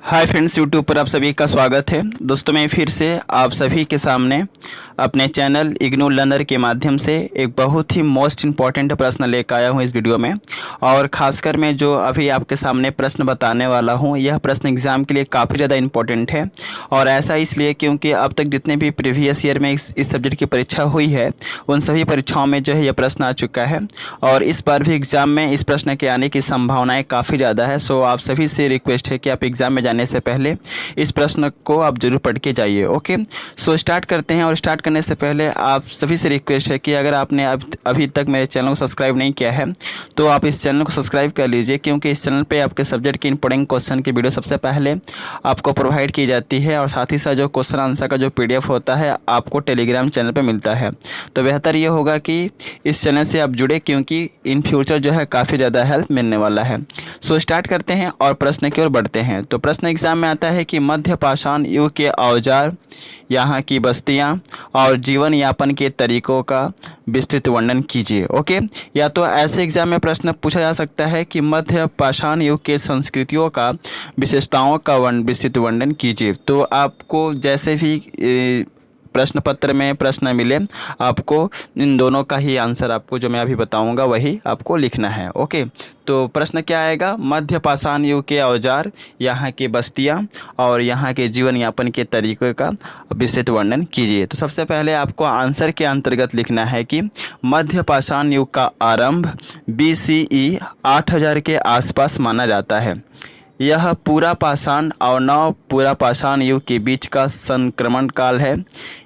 Hi friends, YouTube पर आप सभी का स्वागत है। दोस्तों, मैं फिर से आप सभी के सामने अपने चैनल इग्नू लर्नर के माध्यम से एक बहुत ही मोस्ट इम्पॉर्टेंट प्रश्न लेकर आया हूं इस वीडियो में। और ख़ासकर मैं जो अभी आपके सामने प्रश्न बताने वाला हूं, यह प्रश्न एग्ज़ाम के लिए काफ़ी ज़्यादा इम्पॉर्टेंट है। और ऐसा इसलिए क्योंकि अब तक जितने भी प्रीवियस ईयर में इस सब्जेक्ट की परीक्षा हुई है, उन सभी परीक्षाओं में जो है यह प्रश्न आ चुका है। और इस बार भी एग्ज़ाम में इस प्रश्न के आने की संभावनाएँ काफ़ी ज़्यादा है। सो आप सभी से रिक्वेस्ट है कि आप एग्ज़ाम में जाने से पहले इस प्रश्न को आप जरूर पढ़ के जाइए। ओके, सो स्टार्ट करते हैं। और स्टार्ट करने से पहले आप सभी से रिक्वेस्ट है कि अगर आपने अभी तक मेरे चैनल को सब्सक्राइब नहीं किया है तो आप इस चैनल को सब्सक्राइब कर लीजिए, क्योंकि इस चैनल पे आपके सब्जेक्ट के इंपॉर्टेंट क्वेश्चन की वीडियो सबसे पहले आपको प्रोवाइड की जाती है। और साथ ही साथ जो क्वेश्चन आंसर का जो PDF होता है आपको टेलीग्राम चैनल पर मिलता है। तो बेहतर ये होगा कि इस चैनल से आप जुड़े, क्योंकि इन फ्यूचर जो है काफ़ी ज़्यादा हेल्प मिलने वाला है। सो स्टार्ट करते हैं और प्रश्न की ओर बढ़ते हैं। तो प्रश्न एग्जाम में आता है कि मध्य पाषाण युग के औजार, यहाँ की बस्तियाँ और जीवन यापन के तरीकों का विस्तृत वर्णन कीजिए। ओके, या तो ऐसे एग्जाम में प्रश्न पूछा जा सकता है कि मध्य पाषाण युग के संस्कृतियों का विशेषताओं का विस्तृत वर्णन कीजिए। तो आपको जैसे भी प्रश्न पत्र में प्रश्न मिले, आपको इन दोनों का ही आंसर, आपको जो मैं अभी बताऊंगा वही आपको लिखना है। ओके, तो प्रश्न क्या आएगा? मध्य पाषाण युग के औजार, यहाँ की बस्तियाँ और यहाँ के जीवन यापन के तरीक़ों का विस्तृत वर्णन कीजिए। तो सबसे पहले आपको आंसर के अंतर्गत लिखना है कि मध्य पाषाण युग का आरंभ BCE 8000 के आसपास माना जाता है। यह पूरा पाषाण और नव पूरा पाषाण युग के बीच का संक्रमण काल है।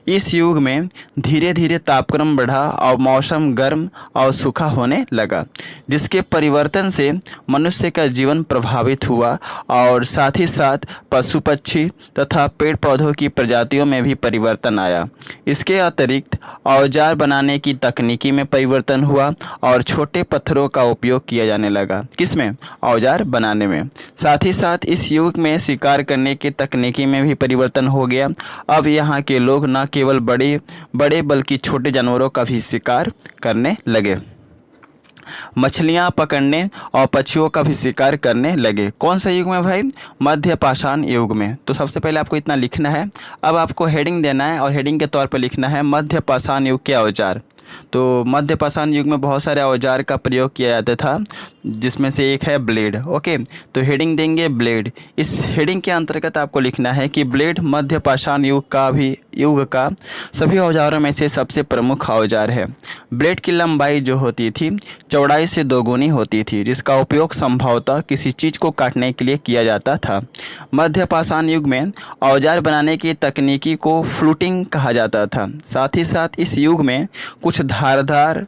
इस युग में धीरे धीरे तापक्रम बढ़ा और मौसम गर्म और सूखा होने लगा, जिसके परिवर्तन से मनुष्य का जीवन प्रभावित हुआ और साथ ही साथ पशु पक्षी तथा पेड़ पौधों की प्रजातियों में भी परिवर्तन आया। इसके अतिरिक्त औजार बनाने की तकनीकी में परिवर्तन हुआ और छोटे पत्थरों का उपयोग किया जाने लगा। किसमें? औजार बनाने में। साथ ही साथ इस युग में शिकार करने की तकनीकी में भी परिवर्तन हो गया। अब यहाँ के लोग न केवल बड़े बल्कि छोटे जानवरों का भी शिकार करने लगे। मछलियाँ पकड़ने और पक्षियों का भी शिकार करने लगे। कौन सा युग में भाई? मध्य पाषाण युग में। तो सबसे पहले आपको इतना लिखना है। अब आपको हेडिंग देना है और हेडिंग के तौर पर लिखना है मध्य पाषाण युग के औजार। तो मध्य पाषाण युग में बहुत सारे औजार का प्रयोग किया जाता था, जिसमें से एक है ब्लेड। ओके, तो हेडिंग देंगे ब्लेड। इस हेडिंग के अंतर्गत आपको लिखना है कि ब्लेड मध्य पाषाण युग का सभी औजारों में से सबसे प्रमुख औजार है। ब्लेड की लंबाई जो होती थी चौड़ाई से दोगुनी होती थी, जिसका उपयोग संभवतः किसी चीज़ को काटने के लिए किया जाता था। मध्य पाषाण युग में औजार बनाने की तकनीकी को फ्लूटिंग कहा जाता था। साथ ही साथ इस युग में कुछ धारदार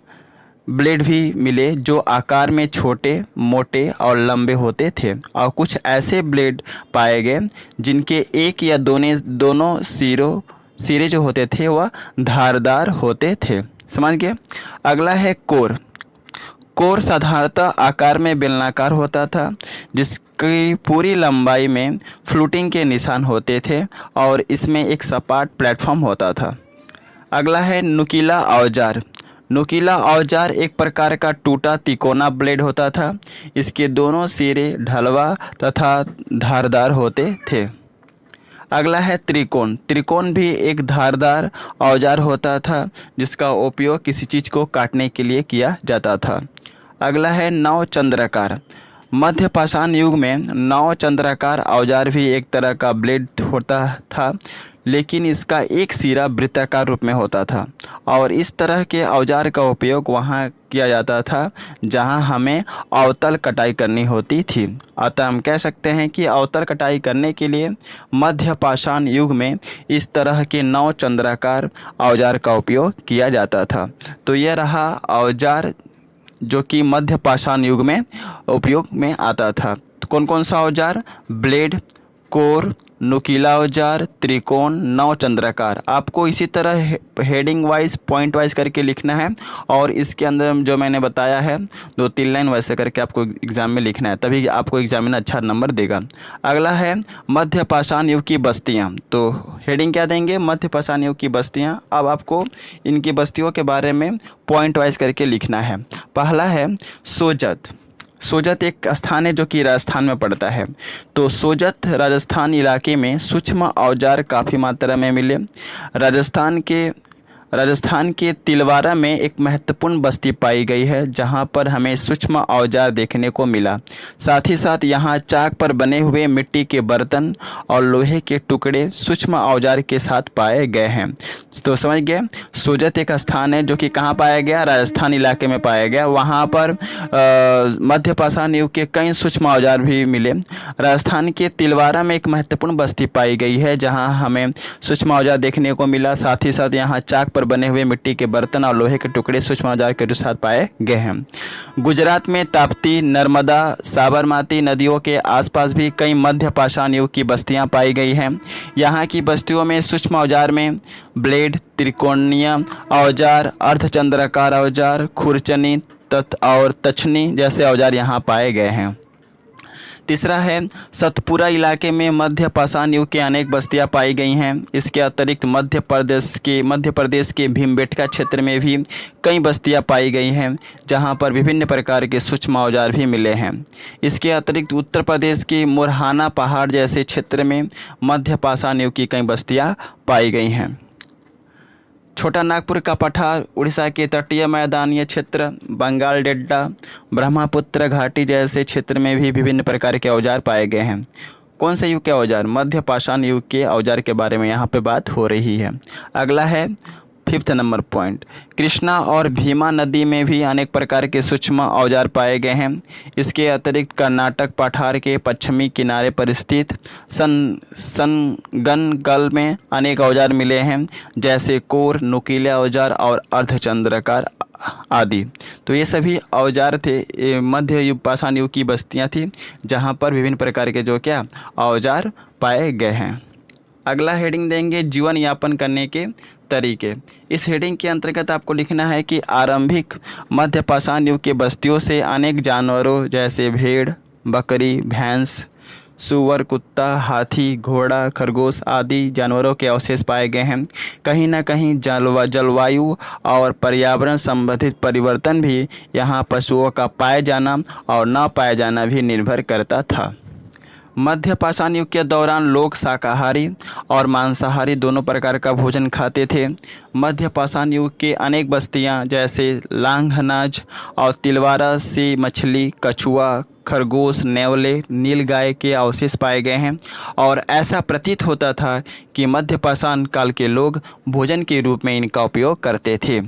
ब्लेड भी मिले जो आकार में छोटे, मोटे और लंबे होते थे। और कुछ ऐसे ब्लेड पाए गए जिनके एक या दोनों सिरे जो होते थे वह धारदार होते थे। समझ गए? अगला है कोर। कोर साधारणतः आकार में बेलनाकार होता था, जिसकी पूरी लंबाई में फ्लूटिंग के निशान होते थे और इसमें एक सपाट प्लेटफॉर्म होता था। अगला है नुकीला औजार। नुकीला औजार एक प्रकार का टूटा तिकोना ब्लेड होता था। इसके दोनों सिरे ढलवा तथा धारदार होते थे। अगला है त्रिकोण। त्रिकोण भी एक धारदार औजार होता था, जिसका उपयोग किसी चीज़ को काटने के लिए किया जाता था। अगला है नवचंद्राकार। मध्य पाषाण युग में नवचंद्राकार औजार भी एक तरह का ब्लेड होता था, लेकिन इसका एक सिरा वृत्ताकार रूप में होता था। और इस तरह के औजार का उपयोग वहाँ किया जाता था जहाँ हमें अवतल कटाई करनी होती थी। अतः हम कह सकते हैं कि अवतल कटाई करने के लिए मध्य पाषाण युग में इस तरह के नवचंद्राकार औजार का उपयोग किया जाता था। तो यह रहा औजार जो कि मध्य पाषाण युग में उपयोग में आता था। तो कौन कौन सा औजार? ब्लेड, कोर, नुकीला औजार, त्रिकोण, नवचंद्राकार। आपको इसी तरह हेडिंग वाइज, पॉइंट वाइज करके लिखना है। और इसके अंदर जो मैंने बताया है 2-3 लाइन वैसे करके आपको एग्ज़ाम में लिखना है, तभी आपको एग्जाम में अच्छा नंबर देगा। अगला है मध्य पाषाण युग की बस्तियाँ। तो हेडिंग क्या देंगे? मध्य पाषाण युग की बस्तियाँ। अब आपको इनकी बस्तियों के बारे में पॉइंट वाइज करके लिखना है। पहला है सोजत। सोजत एक स्थान है जो कि राजस्थान में पड़ता है। तो सोजत राजस्थान इलाके में सूक्ष्म औजार काफ़ी मात्रा में मिले। राजस्थान के तिलवारा में एक महत्वपूर्ण बस्ती पाई गई है जहां पर हमें सूक्ष्म औजार देखने को मिला। साथ ही साथ यहां चाक पर बने हुए मिट्टी के बर्तन और लोहे के टुकड़े सूक्ष्म औजार के साथ पाए गए हैं। तो समझ गए, सोजत एक स्थान है जो कि कहाँ पाया गया, राजस्थान इलाके में पाया गया। वहाँ पर मध्य पाषाण युग के कई सूक्ष्म औजार भी मिले। राजस्थान के तिलवारा में एक महत्वपूर्ण बस्ती पाई गई है जहाँ हमें सूक्ष्म औजार देखने को मिला। साथ ही साथ यहाँ चाक पर बने हुए मिट्टी के बर्तन और लोहे के टुकड़े सूक्ष्म औजार के साथ पाए गए हैं। गुजरात में ताप्ती, नर्मदा, साबरमती नदियों के आसपास भी कई मध्य पाषाण युग की बस्तियां पाई गई हैं। यहाँ की बस्तियों में सूक्ष्म औजार में ब्लेड, त्रिकोणीय औजार, अर्धचंद्राकार औजार, खुरचनी और तछनी जैसे औजार यहाँ पाए गए हैं। तीसरा है, सतपुरा इलाके में मध्य पाषाण युग के अनेक बस्तियां पाई गई हैं। इसके अतिरिक्त मध्य प्रदेश के भीमबेटका क्षेत्र में भी कई बस्तियां पाई गई हैं जहां पर विभिन्न प्रकार के सूक्ष्म औजार भी मिले हैं। इसके अतिरिक्त उत्तर प्रदेश के मुरहाना पहाड़ जैसे क्षेत्र में मध्य पाषाण युग की कई बस्तियां पाई गई हैं। छोटा नागपुर का पठार, उड़ीसा के तटीय मैदानीय क्षेत्र, बंगाल डेल्टा, ब्रह्मपुत्र घाटी जैसे क्षेत्र में भी विभिन्न प्रकार के औजार पाए गए हैं। कौन से युग के औजार? मध्य पाषाण युग के औजार के बारे में यहाँ पे बात हो रही है। अगला है 5th नंबर पॉइंट, कृष्णा और भीमा नदी में भी अनेक प्रकार के सूक्ष्म औजार पाए गए हैं। इसके अतिरिक्त कर्नाटक पठार के पश्चिमी किनारे पर स्थित सनगनगल में अनेक औजार मिले हैं जैसे कोर, नुकीले औजार और अर्धचंद्राकार आदि। तो ये सभी औजार थे, मध्य युग पाषाण युग की बस्तियां थी जहां पर विभिन्न प्रकार के जो क्या औजार पाए गए हैं। अगला हेडिंग देंगे जीवन यापन करने के तरीके। इस हेडिंग के अंतर्गत आपको लिखना है कि आरंभिक मध्य पाषाण युग के बस्तियों से अनेक जानवरों जैसे भेड़, बकरी, भैंस, सूअर, कुत्ता, हाथी, घोड़ा, खरगोश आदि जानवरों के अवशेष पाए गए हैं। कहीं न कहीं जलवायु और पर्यावरण संबंधित परिवर्तन भी यहाँ पशुओं का पाए जाना और न पाए जाना भी निर्भर करता था। मध्य पाषाण युग के दौरान लोग शाकाहारी और मांसाहारी दोनों प्रकार का भोजन खाते थे। मध्य पाषाण युग के अनेक बस्तियां जैसे लांघनाज और तिलवारा से मछली, कछुआ, खरगोश, नेवले, नीलगाय के अवशेष पाए गए हैं और ऐसा प्रतीत होता था कि मध्य पाषाण काल के लोग भोजन के रूप में इनका उपयोग करते थे।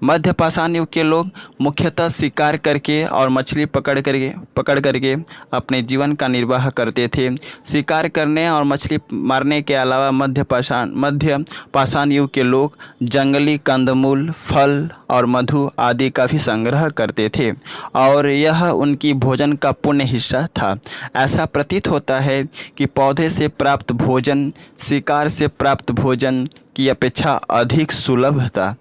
मध्य पाषाण युग के लोग मुख्यतः शिकार करके और मछली पकड़ करके अपने जीवन का निर्वाह करते थे। शिकार करने और मछली मारने के अलावा मध्य पाषाण युग के लोग जंगली कंदमूल, फल और मधु आदि का भी संग्रह करते थे और यह उनकी भोजन का पुण्य हिस्सा था। ऐसा प्रतीत होता है कि पौधे से प्राप्त भोजन शिकार से प्राप्त भोजन की अपेक्षा अधिक सुलभ था।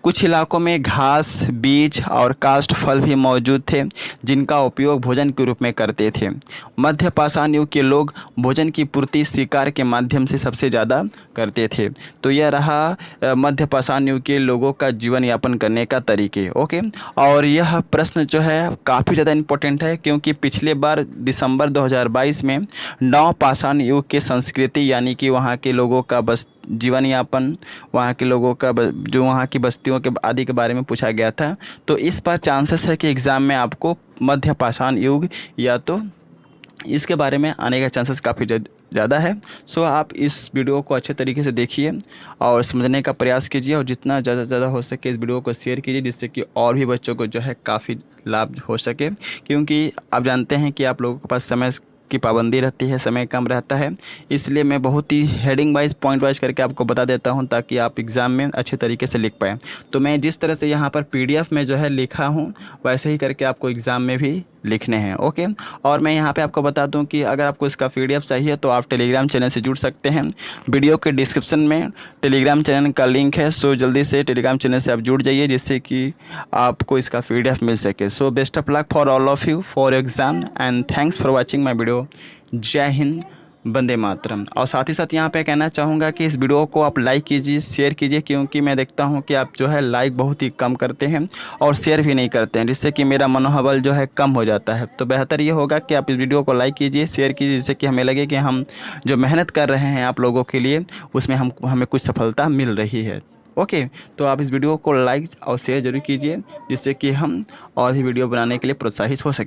कुछ इलाकों में घास, बीज और काष्ठ फल भी मौजूद थे जिनका उपयोग भोजन के रूप में करते थे। मध्य पाषाण युग के लोग भोजन की पूर्ति शिकार के माध्यम से सबसे ज़्यादा करते थे। तो यह रहा मध्य पाषाण युग के लोगों का जीवन यापन करने का तरीके। ओके, और यह प्रश्न जो है काफ़ी ज़्यादा इम्पोर्टेंट है क्योंकि पिछले बार दिसंबर 2022 में नव पाषाण युग के संस्कृति यानी कि वहाँ के लोगों का जीवन यापन, वहाँ के लोगों का जो वहाँ की बस्तियों के आदि के बारे में पूछा गया था। तो इस बार चांसेस है कि एग्ज़ाम में आपको मध्य पाषाण युग या तो इसके बारे में आने का चांसेस काफ़ी ज़्यादा है। सो आप इस वीडियो को अच्छे तरीके से देखिए और समझने का प्रयास कीजिए और जितना ज़्यादा हो सके इस वीडियो को शेयर कीजिए जिससे कि और भी बच्चों को जो है काफ़ी लाभ हो सके, क्योंकि आप जानते हैं कि आप लोगों के पास समय की पाबंदी रहती है, समय कम रहता है। इसलिए मैं बहुत ही हेडिंग वाइज पॉइंट वाइज करके आपको बता देता हूं ताकि आप एग्ज़ाम में अच्छे तरीके से लिख पाएँ। तो मैं जिस तरह से यहाँ पर PDF में जो है लिखा हूँ वैसे ही करके आपको एग्ज़ाम में भी लिखने हैं। ओके, और मैं यहाँ पे आपको बता दूँ कि अगर आपको इसका PDF चाहिए तो आप टेलीग्राम चैनल से जुड़ सकते हैं। वीडियो के डिस्क्रिप्शन में टेलीग्राम चैनल का लिंक है। सो जल्दी से टेलीग्राम चैनल से आप जुड़ जाइए जिससे कि आपको इसका PDF मिल सके। So best of luck for all of you for exam and thanks for watching my video. जय हिंद, वंदे मातरम। और साथ ही साथ यहाँ पे कहना चाहूँगा कि इस वीडियो को आप लाइक कीजिए, शेयर कीजिए, क्योंकि मैं देखता हूँ कि आप जो है लाइक बहुत ही कम करते हैं और शेयर भी नहीं करते हैं, जिससे कि मेरा मनोबल जो है कम हो जाता है। तो बेहतर ये होगा कि आप इस वीडियो को लाइक कीजिए, शेयर कीजिए, जिससे कि हमें लगे कि हम जो मेहनत कर रहे हैं आप लोगों के लिए उसमें हमें कुछ सफलता मिल रही है। ओके, तो आप इस वीडियो को लाइक और शेयर जरूर कीजिए, जिससे कि हम और भी वीडियो बनाने के लिए प्रोत्साहित हो सकें।